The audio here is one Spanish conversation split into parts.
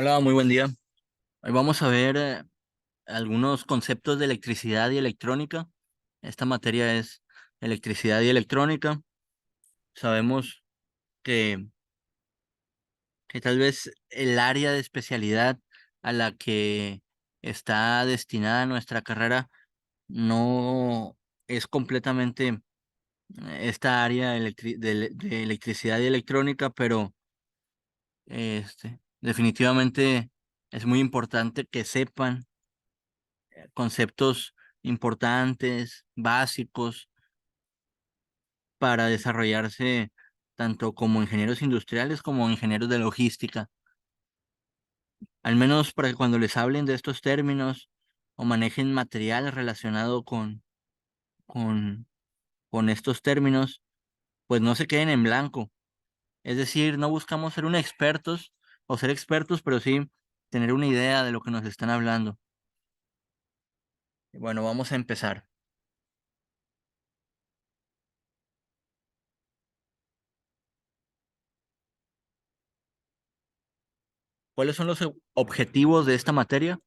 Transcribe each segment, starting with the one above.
Hola, muy buen día. Hoy vamos a ver algunos conceptos de electricidad y electrónica. Esta materia es electricidad y electrónica. Sabemos que, que tal vez el área de especialidad a la que está destinada nuestra carrera no es completamente esta área de electricidad y electrónica, pero definitivamente es muy importante que sepan conceptos importantes, básicos, para desarrollarse tanto como ingenieros industriales como ingenieros de logística. Al menos para que cuando les hablen de estos términos o manejen material relacionado con, con estos términos, pues no se queden en blanco. Es decir, no buscamos ser un expertos o ser expertos, pero sí tener una idea de lo que nos están hablando. Bueno, vamos a empezar. ¿Cuáles son los objetivos de esta materia?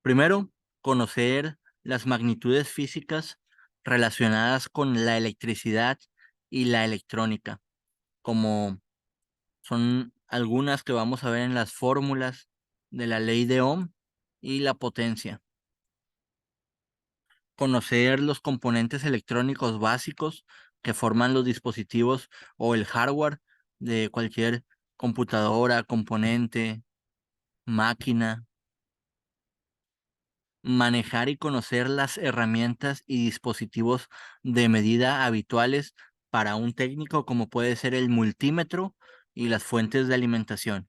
Primero, conocer las magnitudes físicas relacionadas con la electricidad y la electrónica, como son algunas que vamos a ver en las fórmulas de la ley de Ohm y la potencia. Conocer los componentes electrónicos básicos que forman los dispositivos o el hardware de cualquier computadora, componente, máquina. Manejar y conocer las herramientas y dispositivos de medida habituales para un técnico, como puede ser el multímetro y las fuentes de alimentación.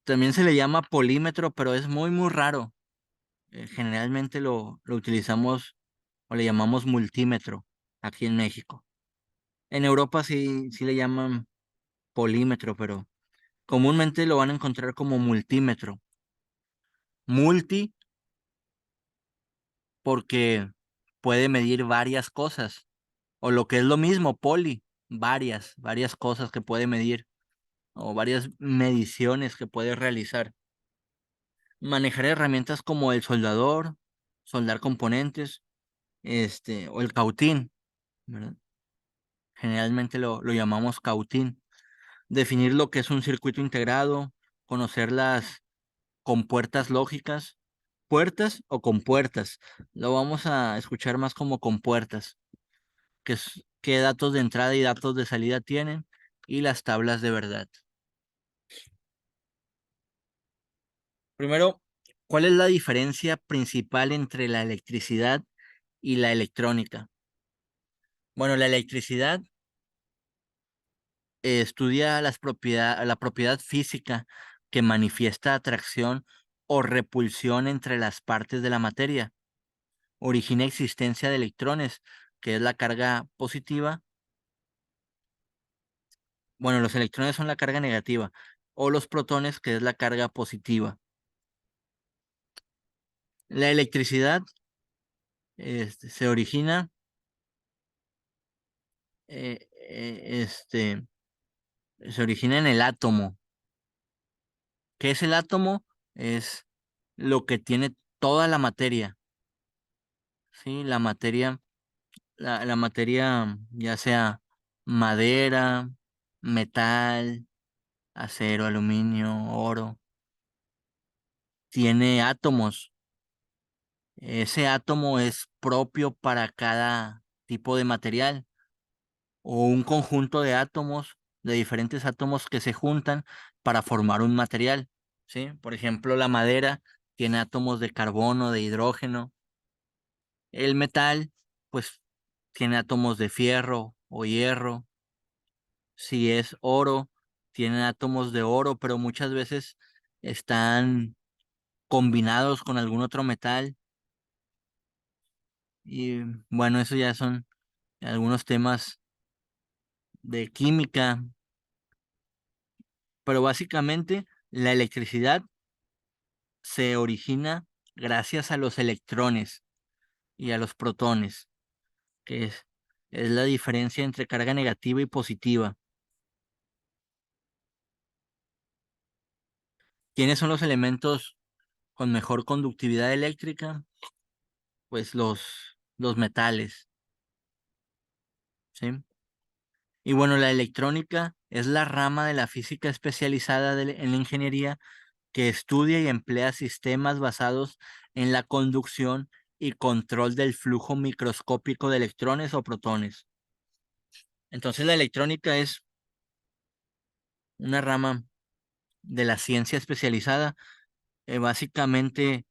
También se le llama polímetro, pero es muy raro. Generalmente lo utilizamos o le llamamos multímetro aquí en México. En Europa sí le llaman polímetro, pero comúnmente lo van a encontrar como multímetro. Multi porque puede medir varias cosas. O lo que es lo mismo, poli, varias cosas que puede medir o varias mediciones que puede realizar. Manejar herramientas como el soldador, soldar componentes, o el cautín, ¿verdad? Generalmente lo llamamos cautín. Definir lo que es un circuito integrado, conocer las compuertas lógicas, puertas o compuertas. Lo vamos a escuchar más como compuertas, qué datos de entrada y datos de salida tienen y las tablas de verdad. Primero, ¿cuál es la diferencia principal entre la electricidad y la electrónica? Bueno, la electricidad estudia la propiedad física que manifiesta atracción o repulsión entre las partes de la materia. Origina existencia de electrones, que es la carga positiva. Bueno, los electrones son la carga negativa, o los protones, que es la carga positiva. La electricidad se origina, eh, eh, este, se origina en el átomo. ¿Qué es el átomo? Es lo que tiene toda la materia, ¿sí? La materia, ya sea madera, metal, acero, aluminio, oro, tiene átomos. Ese átomo es propio para cada tipo de material, o un conjunto de átomos, de diferentes átomos que se juntan para formar un material, ¿sí? Por ejemplo, la madera tiene átomos de carbono, de hidrógeno. El metal, pues, tiene átomos de fierro o hierro. Si es oro, tiene átomos de oro, pero muchas veces están combinados con algún otro metal. Y bueno, eso ya son algunos temas de química, pero básicamente la electricidad se origina gracias a los electrones y a los protones, que es la diferencia entre carga negativa y positiva. ¿Quiénes son los elementos con mejor conductividad eléctrica? Pues los metales, ¿sí? Y bueno, la electrónica es la rama de la física especializada en la ingeniería que estudia y emplea sistemas basados en la conducción y control del flujo microscópico de electrones o protones. Entonces, la electrónica es una rama de la ciencia especializada. Básicamente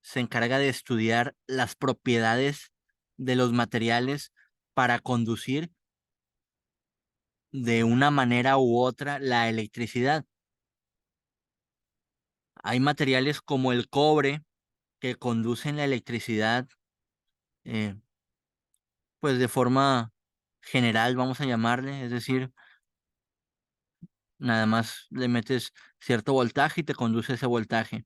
se encarga de estudiar las propiedades de los materiales para conducir de una manera u otra la electricidad. Hay materiales como el cobre que conducen la electricidad, eh, pues de forma general, vamos a llamarle, es decir, nada más le metes cierto voltaje y te conduce ese voltaje.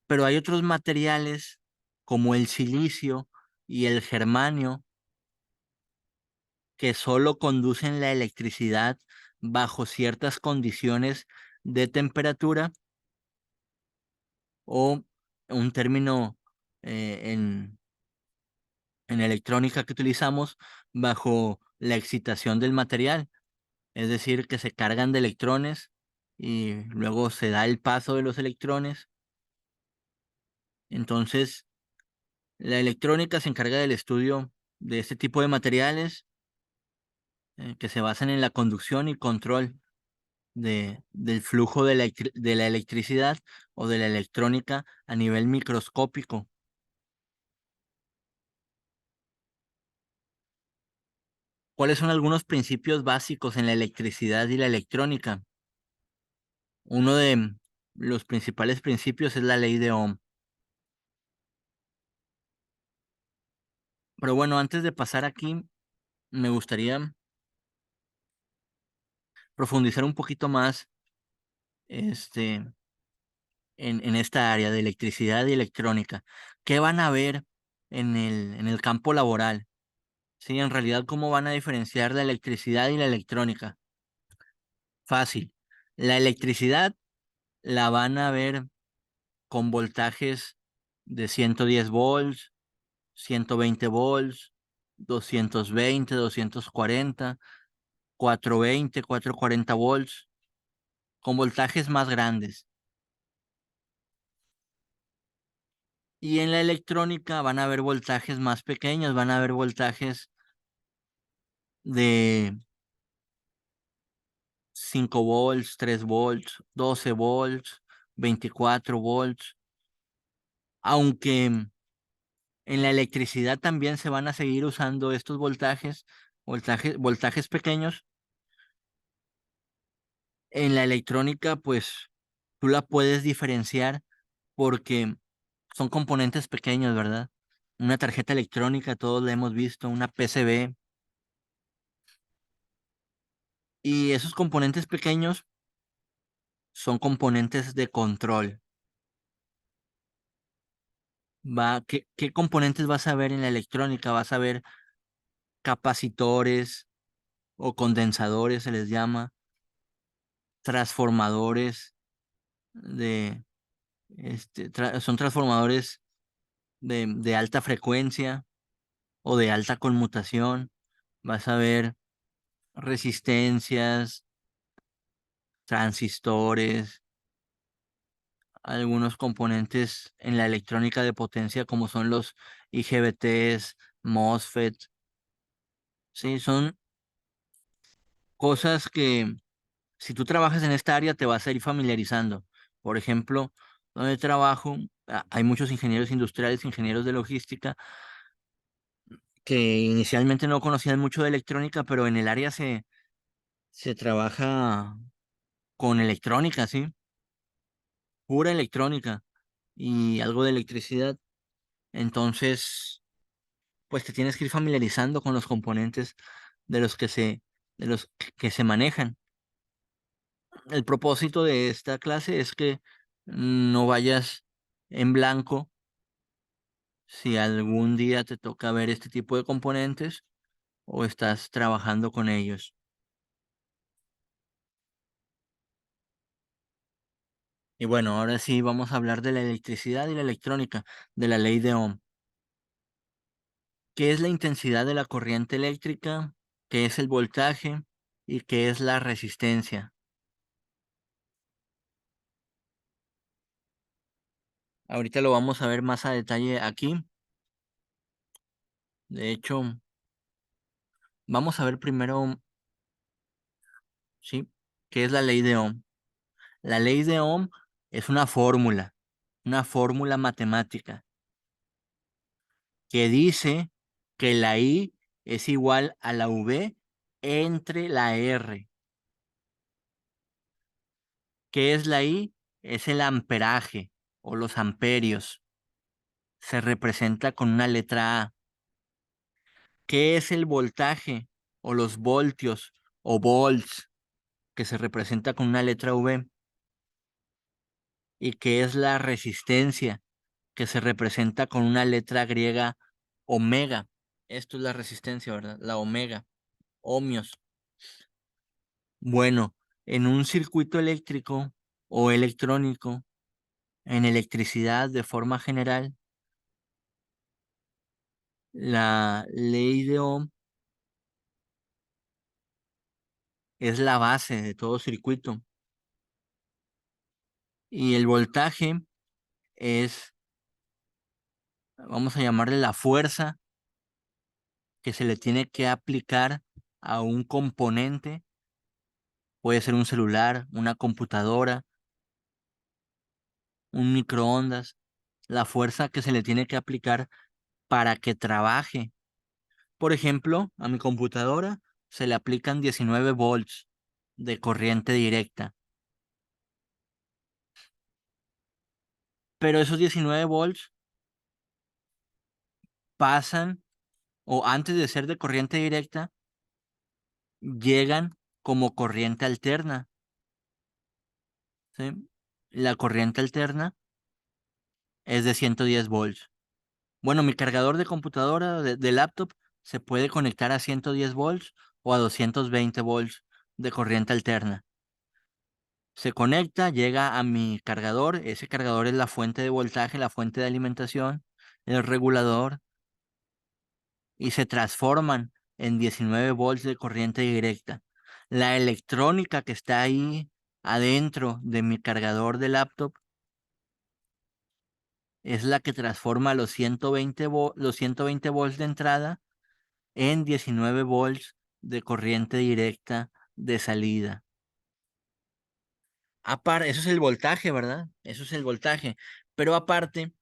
Pero hay otros materiales como el silicio y el germanio que solo conducen la electricidad bajo ciertas condiciones de temperatura o un término en electrónica que utilizamos bajo la excitación del material, es decir, que se cargan de electrones y luego se da el paso de los electrones. Entonces, la electrónica se encarga del estudio de este tipo de materiales que se basan en la conducción y control del flujo de la electricidad o de la electrónica a nivel microscópico. ¿Cuáles son algunos principios básicos en la electricidad y la electrónica? Uno de los principales principios es la ley de Ohm. Pero bueno, antes de pasar aquí, me gustaría profundizar un poquito más este, en esta área de electricidad y electrónica. ¿Qué van a ver en el campo laboral? Sí, en realidad, ¿cómo van a diferenciar la electricidad y la electrónica? Fácil. La electricidad la van a ver con voltajes de 110 volts, 120 volts, 220, 240, 420, 440 volts, con voltajes más grandes. Y en la electrónica van a haber voltajes más pequeños, van a haber voltajes de 5 volts, 3 volts, 12 volts, 24 volts, aunque en la electricidad también se van a seguir usando estos voltajes pequeños. En la electrónica, pues tú la puedes diferenciar porque son componentes pequeños, ¿verdad? Una tarjeta electrónica, todos la hemos visto, una PCB, y esos componentes pequeños son componentes de control. ¿Qué componentes vas a ver en la electrónica? Vas a ver capacitores o condensadores, se les llama, transformadores son transformadores de alta frecuencia o de alta conmutación. Vas a ver resistencias, transistores, algunos componentes en la electrónica de potencia como son los IGBTs, MOSFET. Sí, son cosas que si tú trabajas en esta área te vas a ir familiarizando. Por ejemplo, donde trabajo, hay muchos ingenieros industriales, ingenieros de logística, que inicialmente no conocían mucho de electrónica, pero en el área se trabaja con electrónica, ¿sí? Pura electrónica y algo de electricidad. Entonces, pues te tienes que ir familiarizando con los componentes de los que de los que se manejan. El propósito de esta clase es que no vayas en blanco si algún día te toca ver este tipo de componentes o estás trabajando con ellos. Y bueno, ahora sí vamos a hablar de la electricidad y la electrónica, de la ley de Ohm. ¿Qué es la intensidad de la corriente eléctrica? ¿Qué es el voltaje? ¿Y qué es la resistencia? Ahorita lo vamos a ver más a detalle aquí. De hecho, vamos a ver primero, ¿sí? ¿Qué es la ley de Ohm? La ley de Ohm es una fórmula matemática que dice que la I es igual a la V entre la R. ¿Qué es la I? Es el amperaje o los amperios. Se representa con una letra A. ¿Qué es el voltaje o los voltios o volts? Que se representa con una letra V. ¿Y qué es la resistencia? Que se representa con una letra griega omega. Esto es la resistencia, ¿verdad? La omega, ohmios. Bueno, en un circuito eléctrico o electrónico, en electricidad de forma general, la ley de Ohm es la base de todo circuito y el voltaje es, vamos a llamarle la fuerza que se le tiene que aplicar a un componente, puede ser un celular, una computadora, un microondas, la fuerza que se le tiene que aplicar para que trabaje. Por ejemplo, a mi computadora se le aplican 19 volts de corriente directa, pero esos 19 volts pasan o antes de ser de corriente directa, llegan como corriente alterna, ¿sí? La corriente alterna es de 110 volts. Bueno, mi cargador de computadora, de laptop, se puede conectar a 110 volts o a 220 volts de corriente alterna. Se conecta, llega a mi cargador, ese cargador es la fuente de voltaje, la fuente de alimentación, el regulador, y se transforman en 19 volts de corriente directa. La electrónica que está ahí adentro de mi cargador de laptop es la que transforma los 120 volts de entrada en 19 volts de corriente directa de salida. Aparte, eso es el voltaje, ¿verdad? Eso es el voltaje. Pero aparte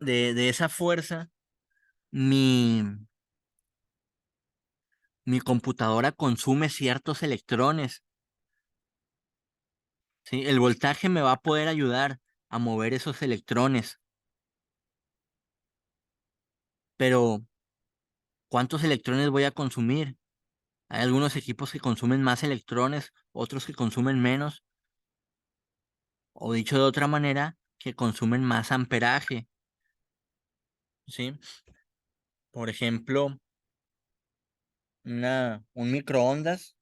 de esa fuerza, mi, mi computadora consume ciertos electrones, ¿sí? El voltaje me va a poder ayudar a mover esos electrones, pero ¿cuántos electrones voy a consumir? Hay algunos equipos que consumen más electrones, otros que consumen menos, o dicho de otra manera, que consumen más amperaje, ¿sí? Por ejemplo, un microondas,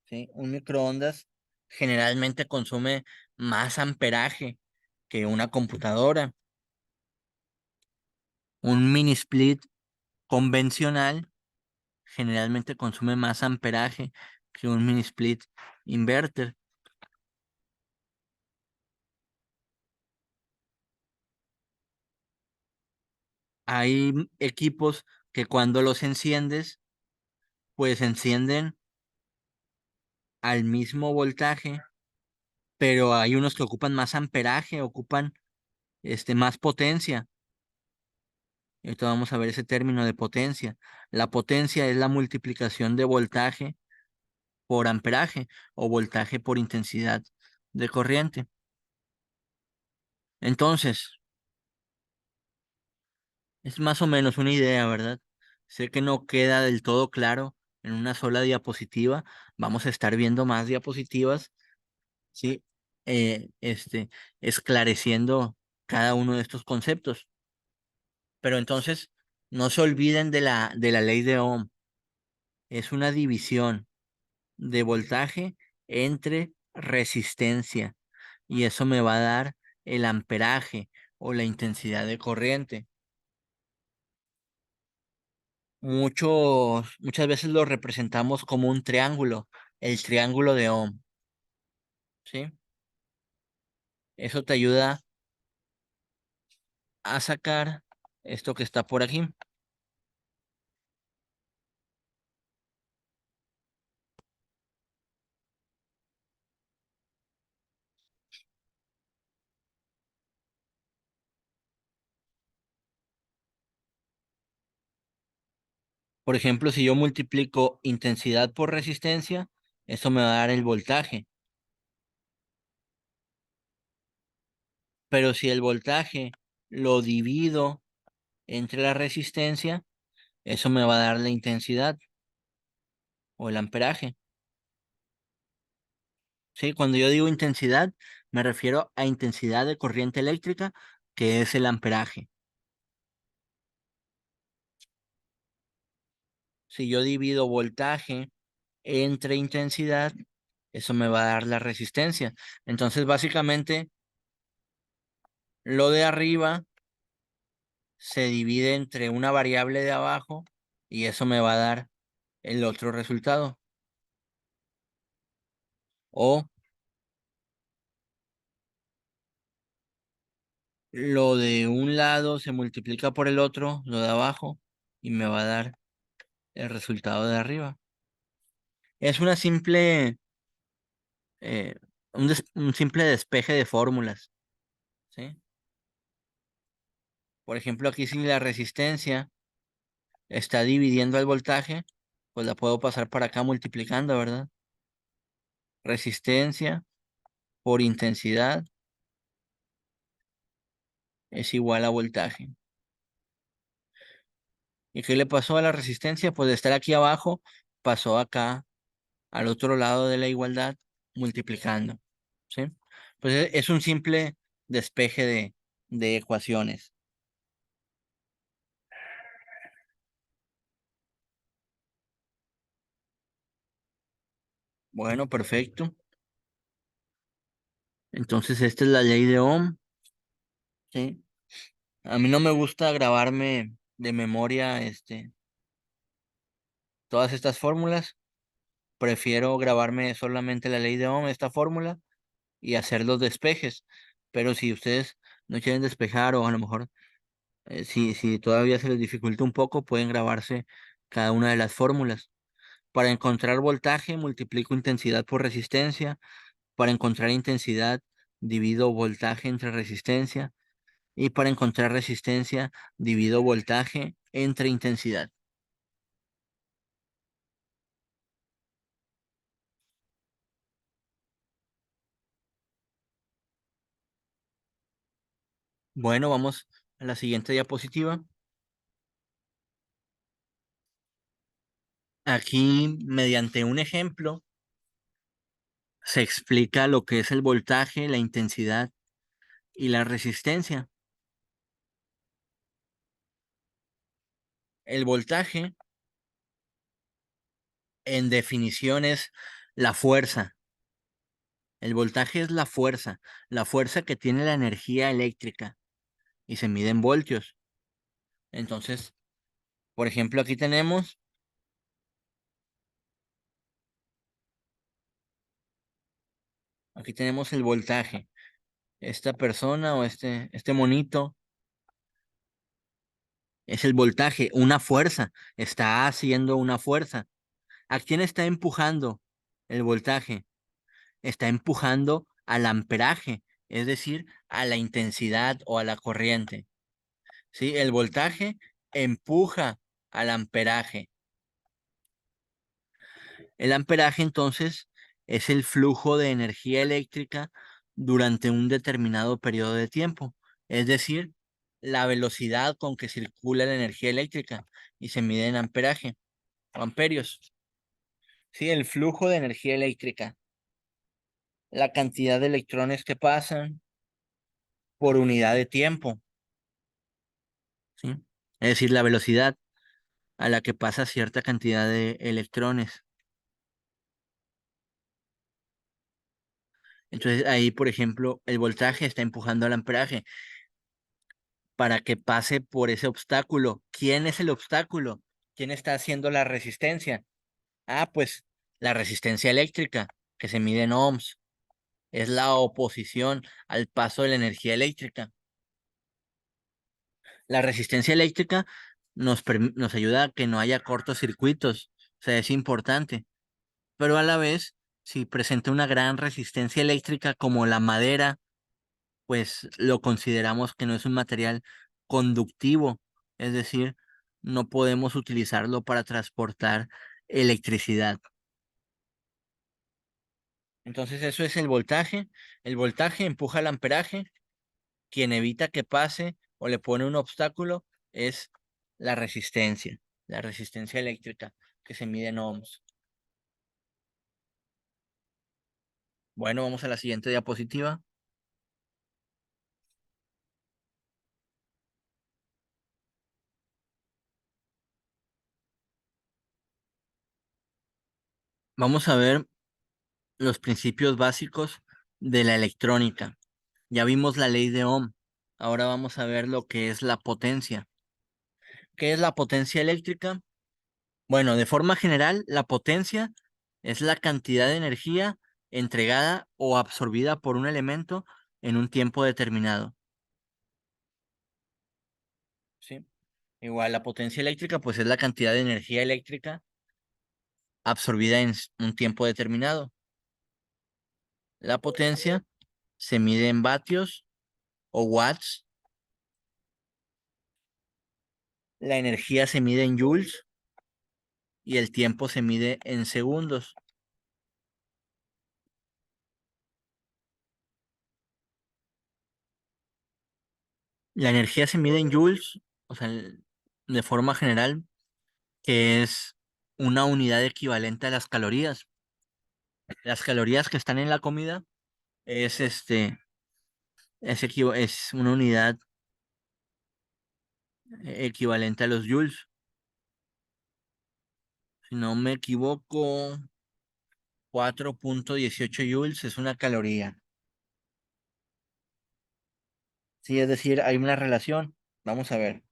¿sí? Un microondas generalmente consume más amperaje que una computadora. Un mini split convencional generalmente consume más amperaje que un mini split inverter. Hay equipos que cuando los enciendes, pues encienden al mismo voltaje, pero hay unos que ocupan más amperaje, ocupan más potencia. Ahorita vamos a ver ese término de potencia. La potencia es la multiplicación de voltaje por amperaje o voltaje por intensidad de corriente. Entonces, es más o menos una idea, ¿verdad? Sé que no queda del todo claro en una sola diapositiva. Vamos a estar viendo más diapositivas, ¿sí? Esclareciendo cada uno de estos conceptos. Pero entonces, no se olviden de la ley de Ohm. Es una división. de voltaje entre resistencia. Y eso me va a dar el amperaje o la intensidad de corriente. Muchas veces lo representamos como un triángulo, el triángulo de Ohm, ¿sí? Eso te ayuda a sacar esto que está por aquí. Por ejemplo, si yo multiplico intensidad por resistencia, eso me va a dar el voltaje. Pero si el voltaje lo divido entre la resistencia, eso me va a dar la intensidad o el amperaje. Sí, cuando yo digo intensidad, me refiero a intensidad de corriente eléctrica, que es el amperaje. Si yo divido voltaje entre intensidad, eso me va a dar la resistencia. Entonces, básicamente, lo de arriba se divide entre una variable de abajo y eso me va a dar el otro resultado. O lo de un lado se multiplica por el otro, lo de abajo, y me va a dar el resultado de arriba. Es una simple, eh, un simple despeje de fórmulas, ¿sí? Por ejemplo, aquí si la resistencia está dividiendo el voltaje, pues la puedo pasar para acá multiplicando, ¿verdad? Resistencia por intensidad es igual a voltaje. ¿Y qué le pasó a la resistencia? Pues de estar aquí abajo, pasó acá al otro lado de la igualdad multiplicando, ¿sí? Pues es un simple despeje de ecuaciones. Bueno, perfecto. Entonces esta es la ley de Ohm, ¿sí? A mí no me gusta grabarme de memoria, todas estas fórmulas. Prefiero grabarme solamente la ley de Ohm, esta fórmula, y hacer los despejes. Pero si ustedes no quieren despejar o a lo mejor si todavía se les dificulta un poco, pueden grabarse cada una de las fórmulas. Para encontrar voltaje, multiplico intensidad por resistencia. Para encontrar intensidad, divido voltaje entre resistencia. Y para encontrar resistencia, divido voltaje entre intensidad. Bueno, vamos a la siguiente diapositiva. Aquí, mediante un ejemplo, se explica lo que es el voltaje, la intensidad y la resistencia. El voltaje, en definición, es la fuerza. El voltaje es la fuerza que tiene la energía eléctrica y se mide en voltios. Entonces, por ejemplo, aquí tenemos el voltaje. Esta persona o este monito es el voltaje, una fuerza, está haciendo una fuerza. ¿A quién está empujando el voltaje? Está empujando al amperaje, es decir, a la intensidad o a la corriente. ¿Sí? El voltaje empuja al amperaje. El amperaje entonces es el flujo de energía eléctrica durante un determinado periodo de tiempo, es decir, la velocidad con que circula la energía eléctrica y se mide en amperaje o amperios. Sí, el flujo de energía eléctrica, la cantidad de electrones que pasan por unidad de tiempo, ¿sí? Es decir, la velocidad a la que pasa cierta cantidad de electrones. Entonces ahí, por ejemplo, el voltaje está empujando al amperaje para que pase por ese obstáculo. ¿Quién es el obstáculo? ¿Quién está haciendo la resistencia? Ah, pues la resistencia eléctrica, que se mide en ohms, es la oposición al paso de la energía eléctrica. La resistencia eléctrica nos ayuda a que no haya cortocircuitos, o sea, es importante, pero a la vez, si presenta una gran resistencia eléctrica como la madera, pues lo consideramos que no es un material conductivo, es decir, no podemos utilizarlo para transportar electricidad. Entonces eso es el voltaje. El voltaje empuja al amperaje. Quien evita que pase o le pone un obstáculo es la resistencia eléctrica que se mide en ohms. Bueno, vamos a la siguiente diapositiva. Vamos a ver los principios básicos de la electrónica. Ya vimos la ley de Ohm. Ahora vamos a ver lo que es la potencia. ¿Qué es la potencia eléctrica? Bueno, de forma general, la potencia es la cantidad de energía entregada o absorbida por un elemento en un tiempo determinado. ¿Sí? Igual la potencia eléctrica, pues es la cantidad de energía eléctrica absorbida en un tiempo determinado. La potencia se mide en vatios o watts. La energía se mide en joules y el tiempo se mide en segundos. La energía se mide en joules, o sea, de forma general, que es una unidad equivalente a las calorías. Las calorías que están en la comida es es una unidad equivalente a los joules. Si no me equivoco, 4,18 joules es una caloría. Sí, es decir, hay una relación. Vamos a ver.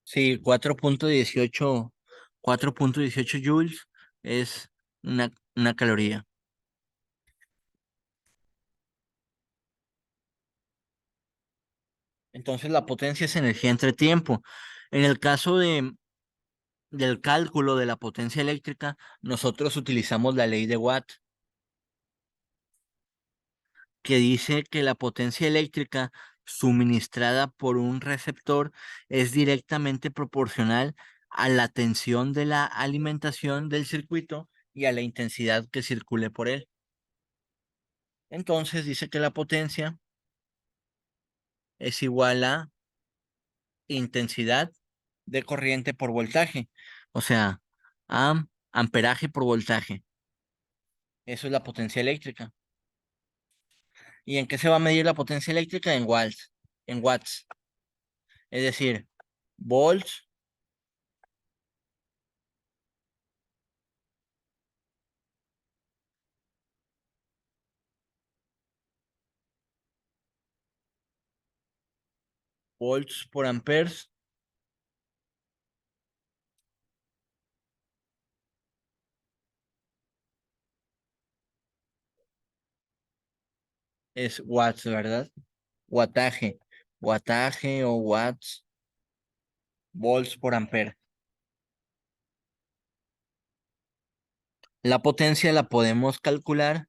Sí, 4,18 joules es una caloría. Entonces la potencia es energía entre tiempo. En el caso del cálculo de la potencia eléctrica, nosotros utilizamos la ley de Watt, que dice que la potencia eléctrica suministrada por un receptor es directamente proporcional a la tensión de la alimentación del circuito y a la intensidad que circule por él. Entonces dice que la potencia es igual a intensidad de corriente por voltaje, o sea, amperaje por voltaje. Eso es la potencia eléctrica. ¿Y en qué se va a medir la potencia eléctrica? En watts. En watts. Es decir, volts, volts por amperes es watts, ¿verdad? Wattaje. Wattaje o watts, volts por ampere. La potencia la podemos calcular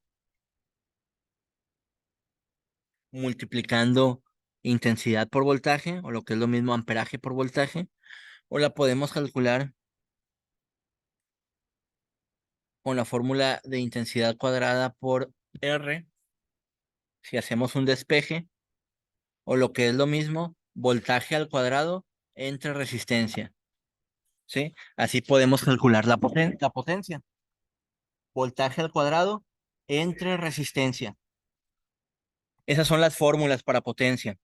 multiplicando intensidad por voltaje, o lo que es lo mismo amperaje por voltaje, o la podemos calcular con la fórmula de intensidad cuadrada por R, si hacemos un despeje, o lo que es lo mismo, voltaje al cuadrado entre resistencia, ¿sí? Así podemos calcular la potencia. Voltaje al cuadrado entre resistencia. Esas son las fórmulas para potencia.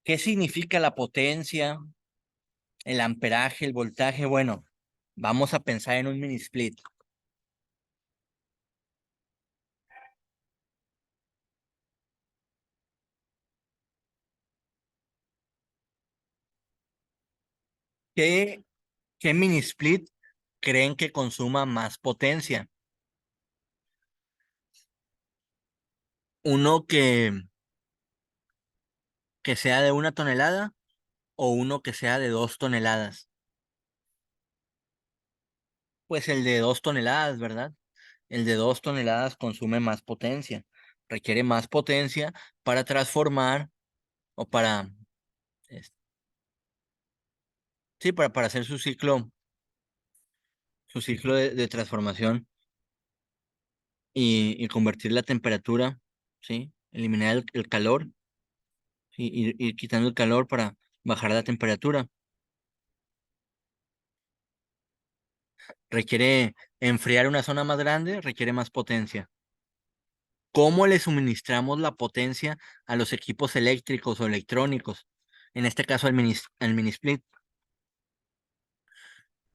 ¿Qué significa la potencia, el amperaje, el voltaje? Bueno, vamos a pensar en un mini split. ¿Qué, qué mini split creen que consuma más potencia? ¿Uno que sea de 1 tonelada o uno que sea de 2 toneladas? Pues el de 2 toneladas, ¿verdad? El de 2 toneladas consume más potencia, requiere más potencia para transformar o para, es- sí, para hacer su ciclo de transformación y convertir la temperatura, ¿sí? Eliminar el calor, ¿sí? Ir quitando el calor para bajar la temperatura. Requiere enfriar una zona más grande, requiere más potencia. ¿Cómo le suministramos la potencia a los equipos eléctricos o electrónicos? En este caso al mini split.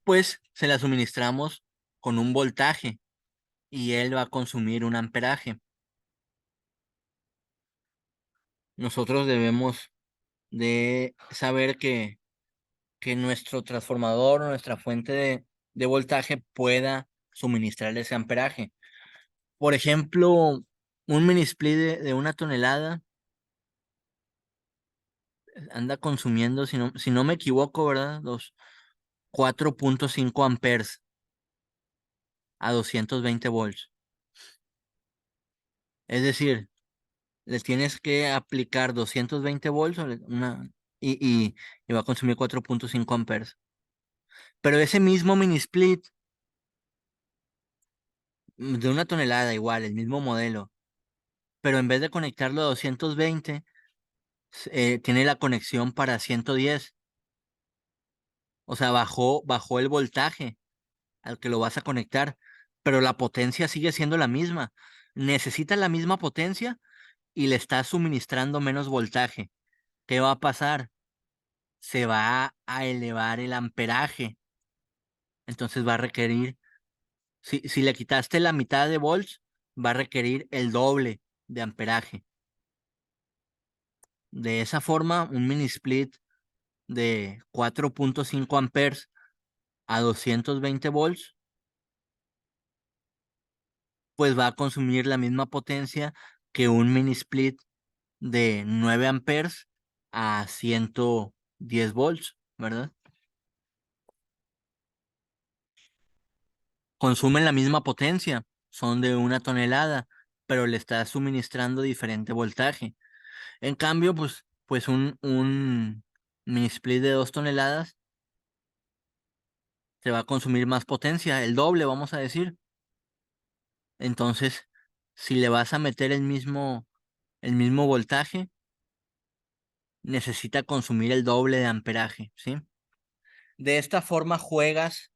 Pues se la suministramos con un voltaje y él va a consumir un amperaje. Nosotros debemos de saber que nuestro transformador o nuestra fuente de voltaje pueda suministrar ese amperaje. Por ejemplo, un mini split de 1 tonelada anda consumiendo, si no me equivoco, ¿verdad? Los 4,5 amperes a 220 volts. Es decir, le tienes que aplicar 220 volts y va a consumir 4,5 amperes. Pero ese mismo mini split de 1 tonelada igual, el mismo modelo, pero en vez de conectarlo a 220 tiene la conexión para 110. O sea, bajó el voltaje al que lo vas a conectar, pero la potencia sigue siendo la misma. Necesita la misma potencia y le estás suministrando menos voltaje. ¿Qué va a pasar? Se va a elevar el amperaje. Entonces va a requerir, si le quitaste la mitad de volts, va a requerir el doble de amperaje. De esa forma, un mini split de 4,5 amperes a 220 volts, pues va a consumir la misma potencia que un mini split de 9 amperes a 110 volts, ¿verdad? Consumen la misma potencia, son de 1 tonelada, pero le está suministrando diferente voltaje. En cambio, pues un mini split de 2 toneladas te va a consumir más potencia, el doble, vamos a decir. Entonces, si le vas a meter el mismo voltaje, necesita consumir el doble de amperaje, ¿sí? De esta forma juegas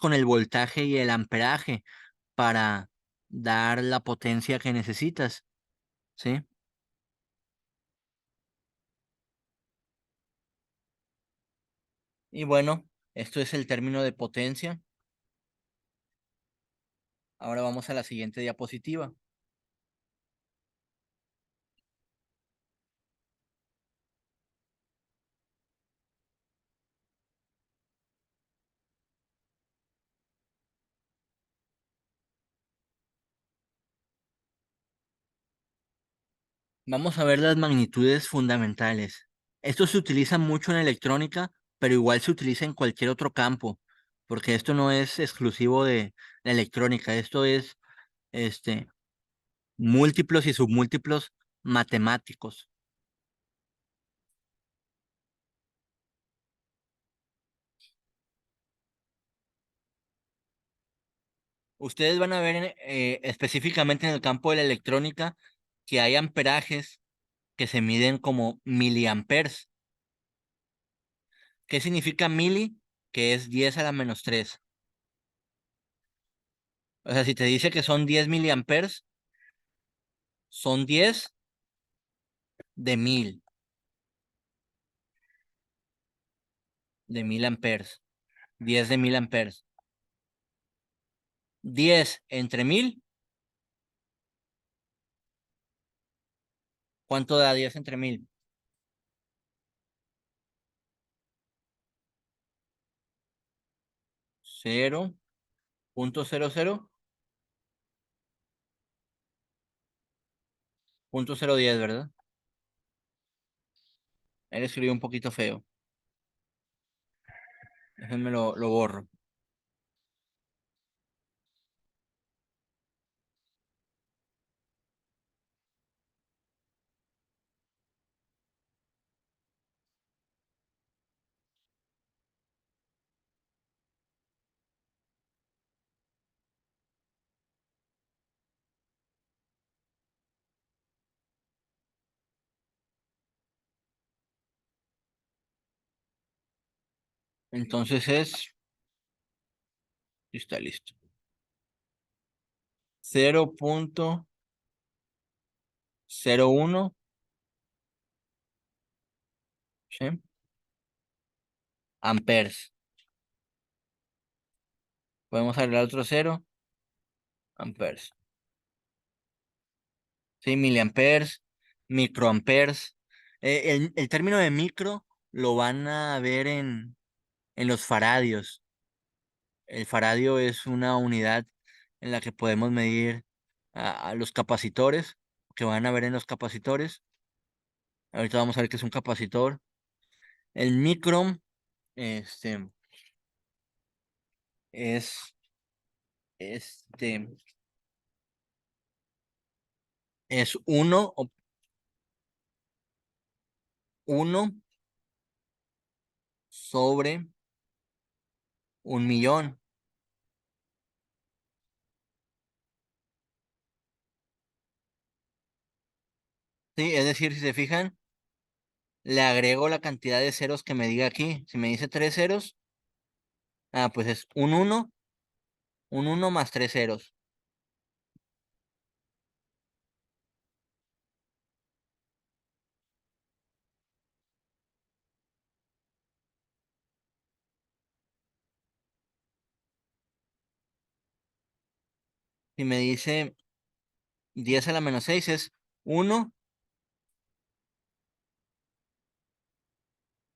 con el voltaje y el amperaje para dar la potencia que necesitas, ¿sí? Y bueno, esto es el término de potencia. Ahora vamos a la siguiente diapositiva. Vamos a ver las magnitudes fundamentales. Esto se utiliza mucho en electrónica, pero igual se utiliza en cualquier otro campo, porque esto no es exclusivo de la electrónica, esto es este, múltiplos y submúltiplos matemáticos. Ustedes van a ver específicamente en el campo de la electrónica que hay amperajes que se miden como miliamperes. ¿Qué significa mili? Que es 10 a la menos 3. O sea, si te dice que son 10 miliamperes, son 10 de 1000, de 1000 amperes. 10 de 1000 amperes. 10 entre 1000, ¿cuánto da 10 entre 1000? 0.00, 0.010, ¿verdad? Él escribió un poquito feo. Déjenme lo borro. Entonces está listo. 0.01, ¿sí? Amperes. Podemos agregar otro 0, amperes. Sí, miliamperes, microamperes. El término de micro lo van a ver en los faradios. El faradio es una unidad en la que podemos medir a los capacitores, que van a ver en los capacitores. Ahorita vamos a ver qué es un capacitor. El micro, este, es, este, es uno sobre 1 millón. Sí, es decir, si se fijan, le agrego la cantidad de ceros que me diga aquí. Si me dice 3 ceros, pues es un uno más 3 ceros. Si me dice 10 a la -6, es uno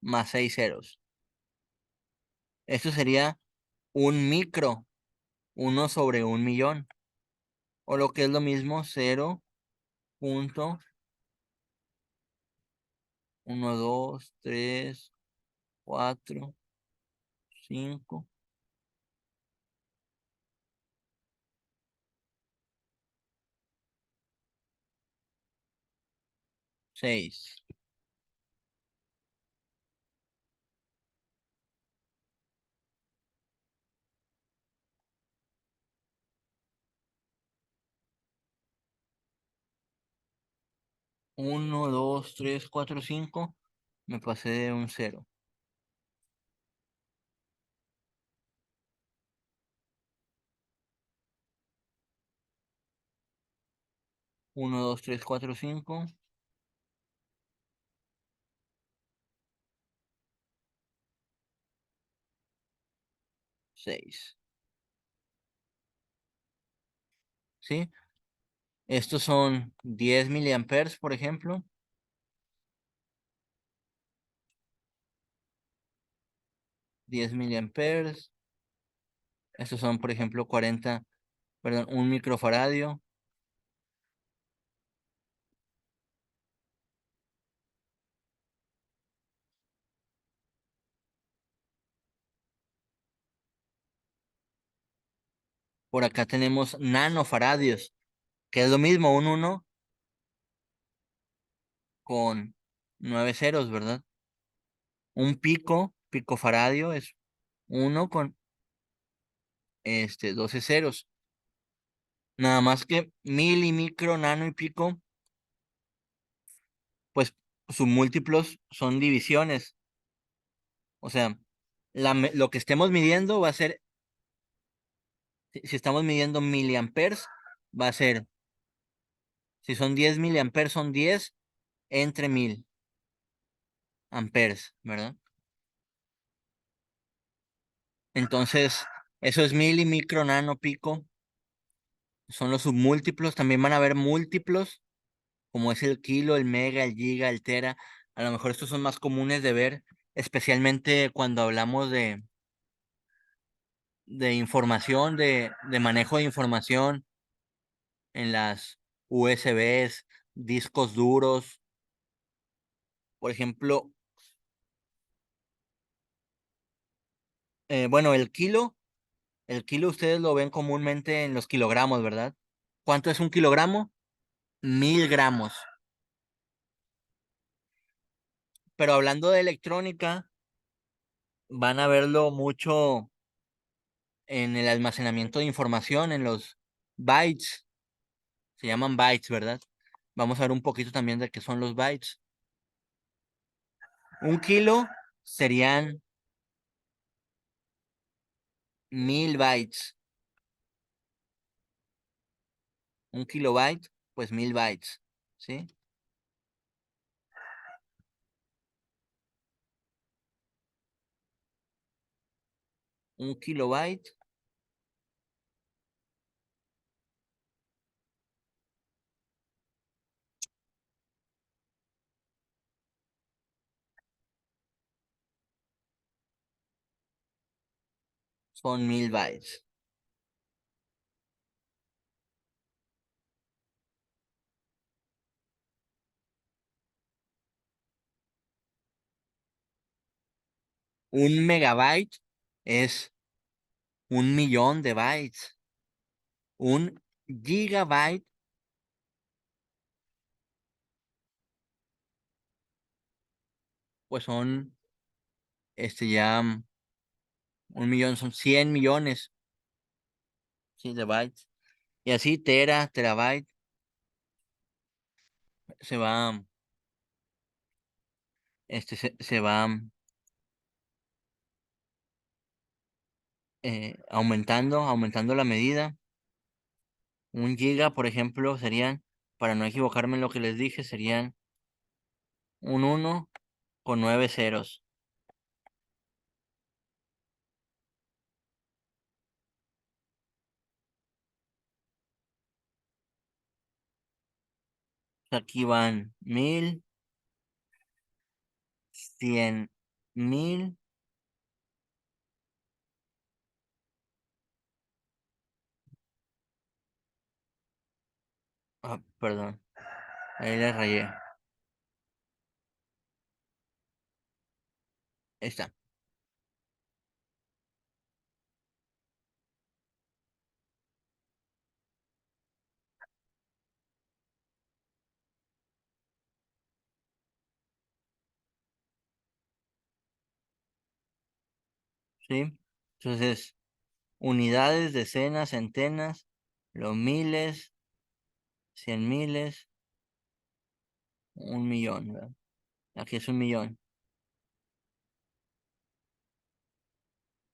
más 6 ceros. Esto sería un micro, uno sobre 1 millón. O lo que es lo mismo, 0.1, 2, 3, 4, 5, 6. 1, 2, 3, 4, 5. Me pasé de un cero. 1, 2, 3, 4, 5, 6. ¿Sí? Estos son 10 miliamperes, por ejemplo. 10 miliamperes. Estos son, por ejemplo, 40, perdón, un microfaradio. Por acá tenemos nanofaradios, que es lo mismo, un uno con 9 ceros, ¿verdad? Un picofaradio es uno con 12 ceros. Nada más que mil y micro, nano y pico, pues sus múltiplos son divisiones. O sea, lo que estemos midiendo va a ser, Si estamos midiendo miliamperes, va a ser, si son 10 miliamperes, son 10 entre 1000 amperes, ¿verdad? Entonces, eso es mil y micro, nano, pico, son los submúltiplos. También van a haber múltiplos, como es el kilo, el mega, el giga, el tera. A lo mejor estos son más comunes de ver, especialmente cuando hablamos de información, de manejo de información en las USBs, discos duros. Por ejemplo, bueno, el kilo ustedes lo ven comúnmente en los kilogramos, ¿verdad? ¿Cuánto es un kilogramo? 1000 gramos. Pero hablando de electrónica, van a verlo mucho en el almacenamiento de información, en los bytes. Se llaman bytes, ¿verdad? Vamos a ver un poquito también de qué son los bytes. Un kilo serían 1000 bytes. Un kilobyte, pues 1000 bytes. ¿Sí? Un kilobyte son 1000 bytes. Un megabyte es 1 millón de bytes. Un gigabyte, pues son, ya, 1 millón son 100 millones, sí, de bytes. Y así, terabyte, se va, se va aumentando la medida. Un giga, por ejemplo, serían, para no equivocarme en lo que les dije, serían un uno con 9 ceros. Aquí van 1000, 100.000. Ah, perdón, ahí le rayé. Ahí está, ¿sí? Entonces, unidades, decenas, centenas, los miles, 100.000, 1 millón, ¿verdad? Aquí es 1 millón.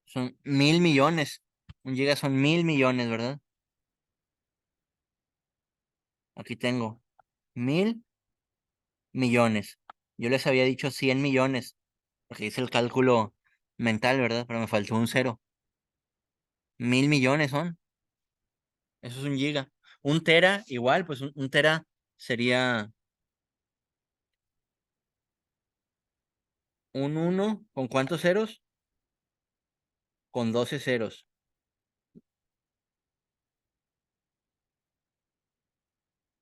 Son 1000 millones. Un giga son 1000 millones, ¿verdad? Aquí tengo 1000 millones. Yo les había dicho 100 millones, porque hice el cálculo mental, ¿verdad? Pero me faltó un cero. 1000 millones son. Eso es un giga. Un tera, igual, pues un tera sería un uno. ¿Con cuántos ceros? Con 12 ceros.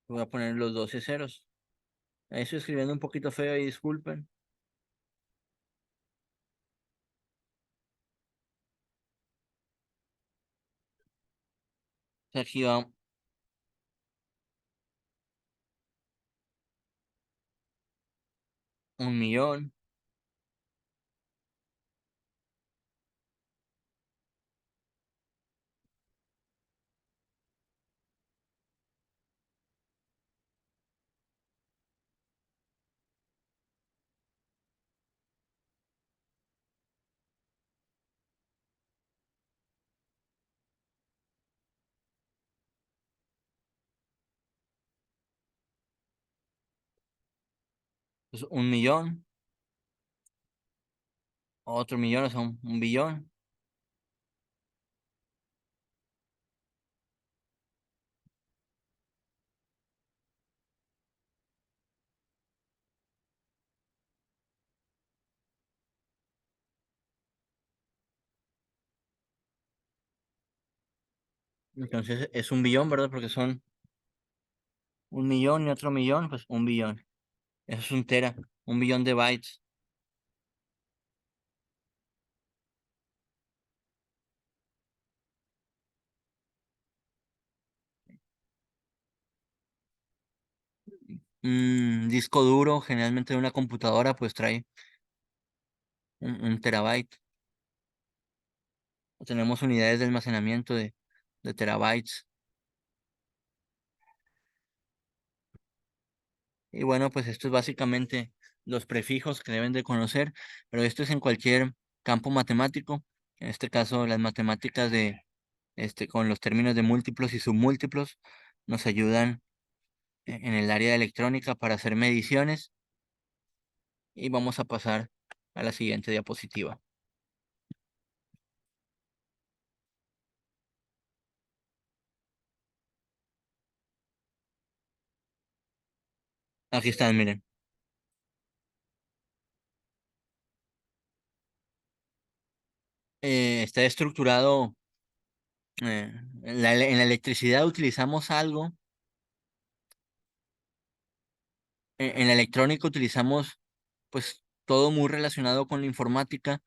Voy a poner los 12 ceros. Ahí estoy escribiendo un poquito feo y disculpen. Aquí va 1 millón. Pues 1 millón, otro millón, o sea, un billón. Entonces es 1 billón, ¿verdad? Porque son 1 millón y otro millón, pues 1 billón. Eso es un tera, 1 billón de bytes. Disco duro, generalmente de una computadora, pues trae un terabyte. Tenemos unidades de almacenamiento de terabytes. Y bueno, pues esto es básicamente los prefijos que deben de conocer, pero esto es en cualquier campo matemático. En este caso, las matemáticas con los términos de múltiplos y submúltiplos nos ayudan en el área de electrónica para hacer mediciones. Y vamos a pasar a la siguiente diapositiva. Aquí están, miren. Está estructurado, en la electricidad utilizamos algo, en la electrónica utilizamos pues todo muy relacionado con la informática,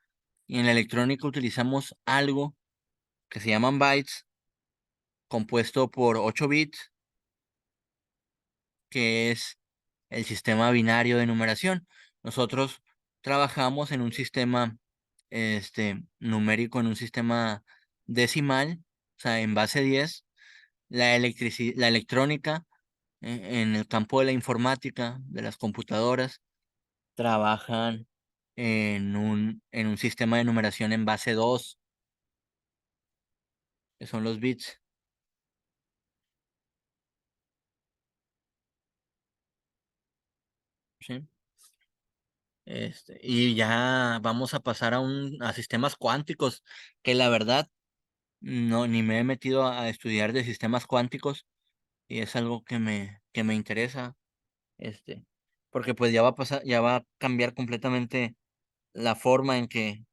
y en la electrónica utilizamos algo que se llaman bytes, compuesto por 8 bits, que es el sistema binario de numeración. Nosotros trabajamos en un sistema numérico, en un sistema decimal, o sea, en base 10. La electrónica, en el campo de la informática, de las computadoras, trabajan en un sistema de numeración en base 2, que son los bits. ¿Sí? Y ya vamos a pasar a sistemas cuánticos, que la verdad no, ni me he metido a estudiar de sistemas cuánticos, y es algo que me interesa, porque pues ya va a pasar, ya va a cambiar completamente la forma en que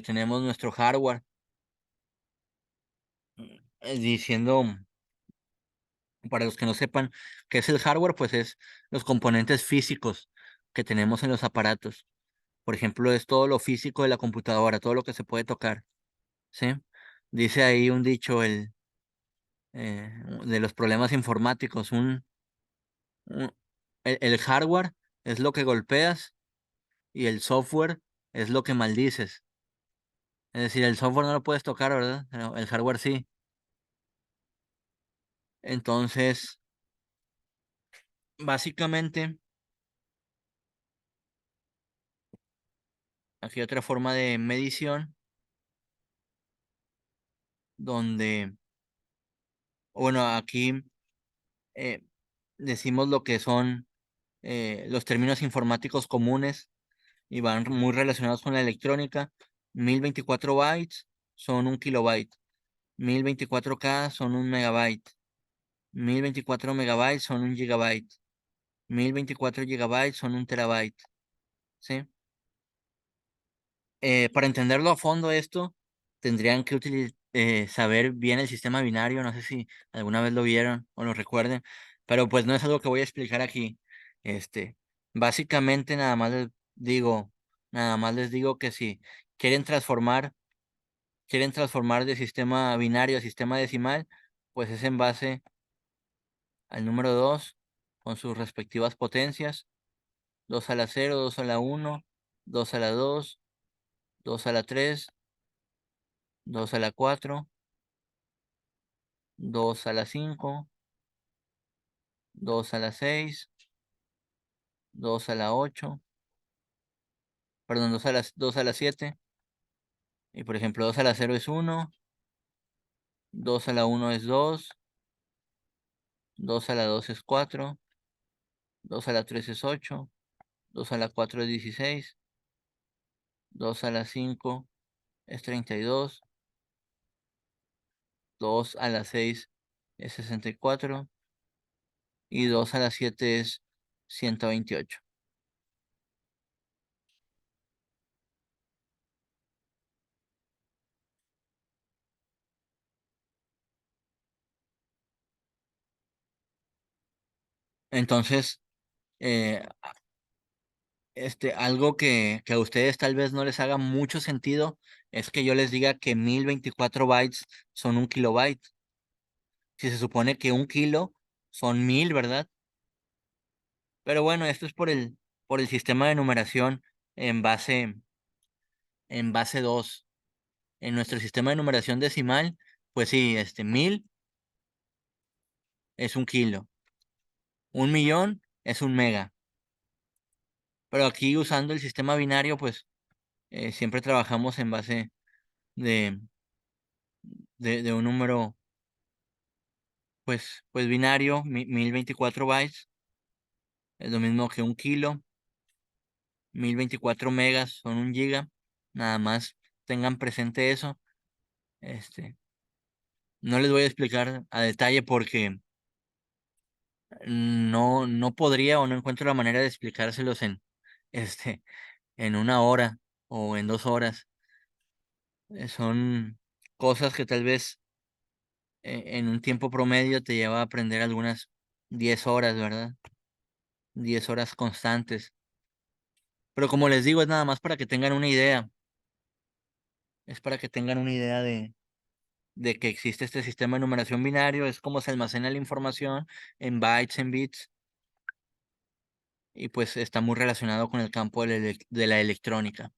tenemos nuestro hardware. Diciendo, para los que no sepan qué es el hardware, pues es los componentes físicos que tenemos en los aparatos. Por ejemplo, es todo lo físico de la computadora, todo lo que se puede tocar, ¿sí? Dice ahí un dicho, de los problemas informáticos, un- el hardware es lo que golpeas y el software es lo que maldices. Es decir, el software no lo puedes tocar, ¿verdad? Pero el hardware sí. Entonces, básicamente, aquí hay otra forma de medición donde, bueno, aquí eh, decimos lo que son los términos informáticos comunes y van muy relacionados con la electrónica. 1024 bytes son 1 kilobyte, 1024K son 1 megabyte, 1024 megabytes son 1 gigabyte, 1024 gigabytes son 1 terabyte, ¿sí? Para entenderlo a fondo esto, tendrían que saber bien el sistema binario, no sé si alguna vez lo vieron o lo recuerden, pero pues no es algo que voy a explicar aquí. Este, básicamente nada más les digo que si quieren transformar, quieren transformar de sistema binario a sistema decimal, pues es en base al número 2 con sus respectivas potencias: 2 a la 0, 2 a la 1, 2 a la 2, 2 a la 3, 2 a la 4, 2 a la 5, 2 a la 6, 2 a la 8, perdón, 2 a la 7. Y por ejemplo, 2 a la 0 es 1, 2 a la 1 es 2, 2 a la 2 es 4, 2 a la 3 es 8, 2 a la 4 es 16, 2 a la 5 es 32, 2 a la 6 es 64 y 2 a la 7 es 128. Entonces, eh, algo que a ustedes tal vez no les haga mucho sentido es que yo les diga que 1024 bytes son un kilobyte. Si se supone que un kilo son 1000, ¿verdad? Pero bueno, esto es por el sistema de numeración en base 2. En nuestro sistema de numeración decimal, pues sí, 1000 es un kilo, 1 millón es un mega. Pero aquí usando el sistema binario, pues siempre trabajamos en base de, de un número, pues binario, 1024 bytes, es lo mismo que un kilo, 1024 megas son un giga, nada más tengan presente eso. Este, no les voy a explicar a detalle porque no podría o no encuentro la manera de explicárselos este, en 1 hora o en 2 horas. Son cosas que tal vez en un tiempo promedio te lleva a aprender algunas 10 horas, ¿verdad? 10 horas constantes. Pero como les digo, es nada más para que tengan una idea. Es para que tengan una idea de que existe este sistema de numeración binario, es como se almacena la información en bytes, en bits, y pues está muy relacionado con el campo de la electrónica,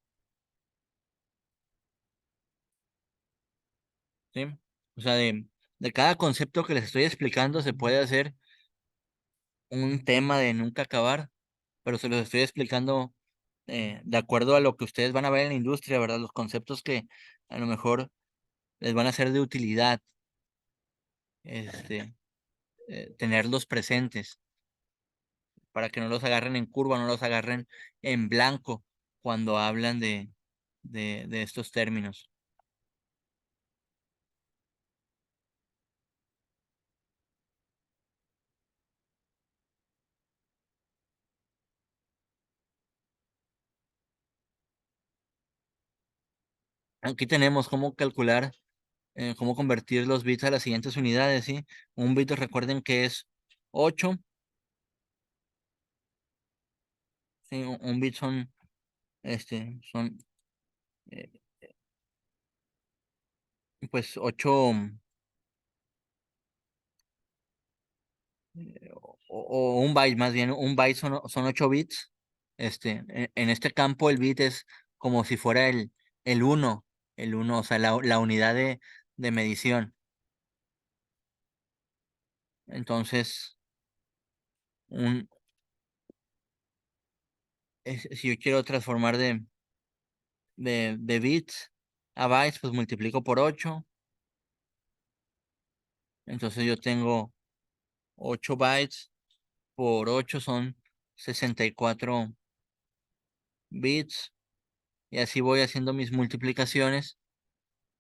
¿sí? O sea, de cada concepto que les estoy explicando se puede hacer un tema de nunca acabar, pero se los estoy explicando de acuerdo a lo que ustedes van a ver en la industria, ¿verdad? Los conceptos que a lo mejor les van a ser de utilidad, este, tenerlos presentes para que no los agarren en curva, no los agarren en blanco cuando hablan de estos términos. Aquí tenemos cómo calcular, cómo convertir los bits a las siguientes unidades, ¿sí? Un bit, recuerden que es 8, ¿sí? Un bit son eh, pues 8, o un byte más bien, un byte son 8 bits. En este campo el bit es como si fuera el uno, o sea, la unidad de medición. Entonces, un, si yo quiero transformar de bits a bytes, pues multiplico por 8. Entonces yo tengo 8 bytes por 8 son 64 bits. Y así voy haciendo mis multiplicaciones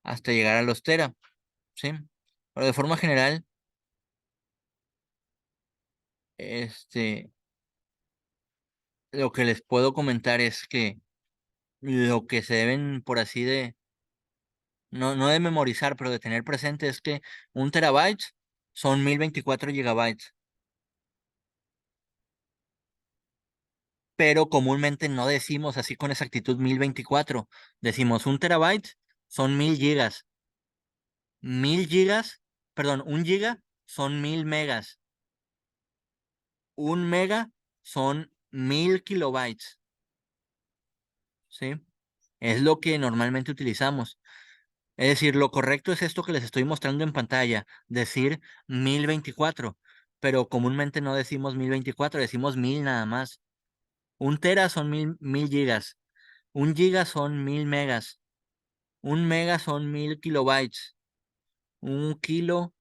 hasta llegar a los tera, ¿sí? Pero de forma general, este, lo que les puedo comentar es que lo que se deben, por así no de memorizar, pero de tener presente es que 1 terabyte son 1024 gigabytes, pero comúnmente no decimos así con exactitud 1024, decimos 1 terabyte son 1000 gigas, 1000 gigas, perdón, 1 giga son 1000 megas, 1 mega son 1000 kilobytes, ¿sí? Es lo que normalmente utilizamos. Es decir, lo correcto es esto que les estoy mostrando en pantalla, decir 1024, pero comúnmente no decimos 1024, decimos 1000 nada más. 1 tera son mil gigas, 1 giga son 1000 megas, 1 mega son 1000 kilobytes, un kilo,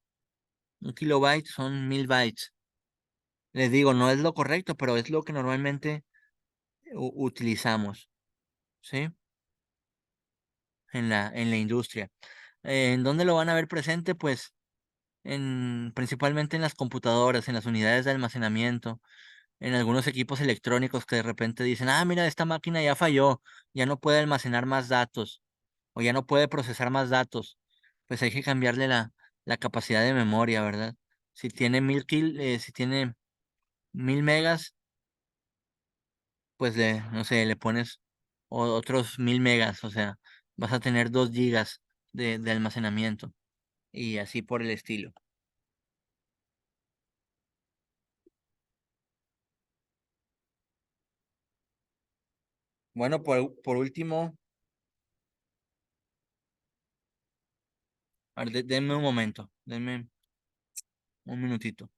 un kilobyte son 1000 bytes. Les digo, no es lo correcto, pero es lo que normalmente utilizamos, ¿sí? En la industria. ¿En dónde lo van a ver presente? Pues principalmente en las computadoras, en las unidades de almacenamiento, en algunos equipos electrónicos que de repente dicen, ah, mira, esta máquina ya falló, ya no puede almacenar más datos o ya no puede procesar más datos. Pues hay que cambiarle la capacidad de memoria, ¿verdad? Si tiene 1000 megas, pues no sé, le pones otros 1000 megas, o sea, vas a tener 2 gigas de almacenamiento y así por el estilo. Bueno, por último, a ver, denme un momento, denme un minutito.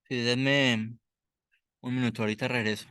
Sí, denme un minuto, ahorita regreso.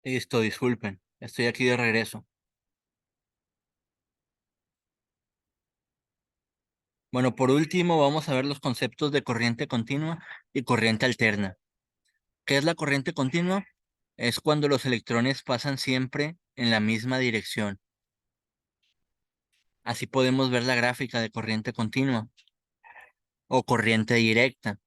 Listo, disculpen, estoy aquí de regreso. Bueno, por último, vamos a ver los conceptos de corriente continua y corriente alterna. ¿Qué es la corriente continua? Es cuando los electrones pasan siempre en la misma dirección. Así podemos ver la gráfica de corriente continua o corriente directa.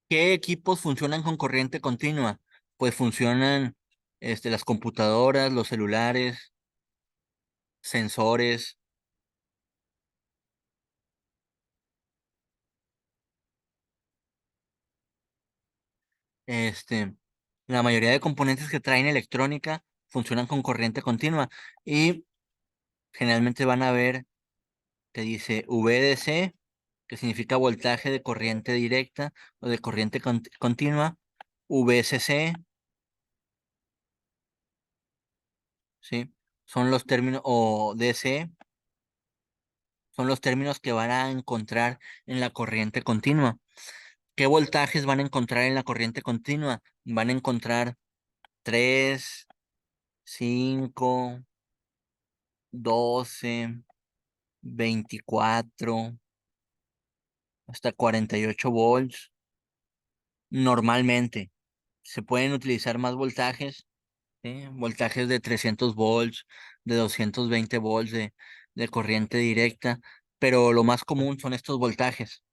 ¿Qué equipos funcionan con corriente continua? Pues funcionan las computadoras, los celulares, sensores, este, la mayoría de componentes que traen electrónica funcionan con corriente continua y generalmente van a ver que dice VDC, que significa voltaje de corriente directa o de corriente continua, VCC, ¿sí? Son los términos, o DC, son los términos que van a encontrar en la corriente continua. ¿Qué voltajes van a encontrar en la corriente continua? Van a encontrar 3, 5, 12, 24, hasta 48 volts. Normalmente se pueden utilizar más voltajes, ¿sí? Voltajes de 300 volts, de 220 volts de corriente directa, pero lo más común son estos voltajes,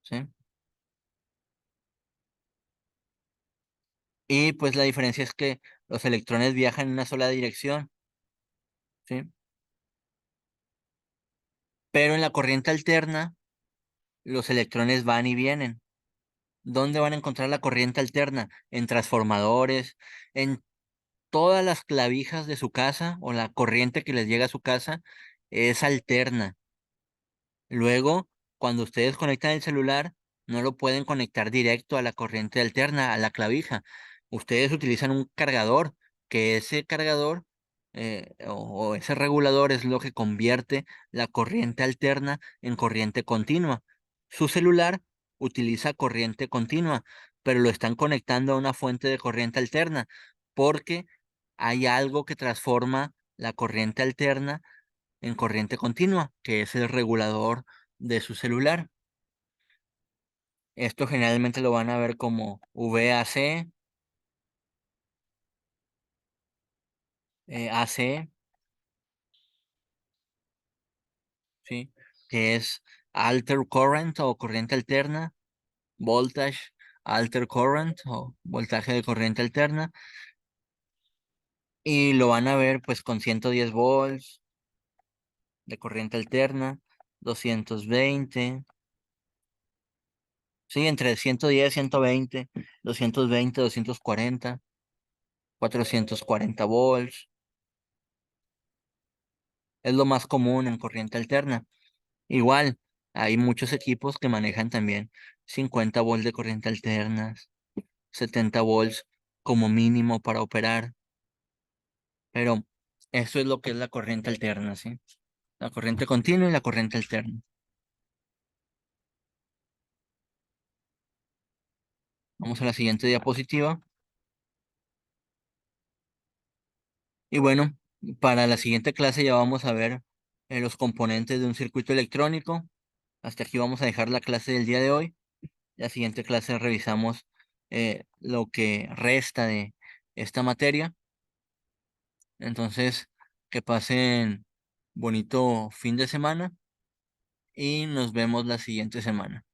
¿sí? Y pues la diferencia es que los electrones viajan en una sola dirección, ¿sí? Pero en la corriente alterna, los electrones van y vienen. ¿Dónde van a encontrar la corriente alterna? En transformadores, en todas las clavijas de su casa o la corriente que les llega a su casa es alterna. Luego, cuando ustedes conectan el celular, no lo pueden conectar directo a la corriente alterna, a la clavija. Ustedes utilizan un cargador, que ese cargador o ese regulador es lo que convierte la corriente alterna en corriente continua. Su celular utiliza corriente continua, pero lo están conectando a una fuente de corriente alterna, porque hay algo que transforma la corriente alterna en corriente continua, que es el regulador de su celular. Esto generalmente lo van a ver como VAC, AC, ¿sí? Que es alter current o corriente alterna, voltage, alter current o voltaje de corriente alterna. Y lo van a ver pues con 110 volts de corriente alterna, 220, sí, entre 110, 120, 220, 240, 440 volts. Es lo más común en corriente alterna. Igual, hay muchos equipos que manejan también 50 volts de corriente alterna, 70 volts como mínimo para operar, pero eso es lo que es la corriente alterna, ¿sí? La corriente continua y la corriente alterna. Vamos a la siguiente diapositiva. Y bueno, para la siguiente clase ya vamos a ver los componentes de un circuito electrónico. Hasta aquí vamos a dejar la clase del día de hoy. La siguiente clase revisamos lo que resta de esta materia. Entonces, que pasen bonito fin de semana y nos vemos la siguiente semana.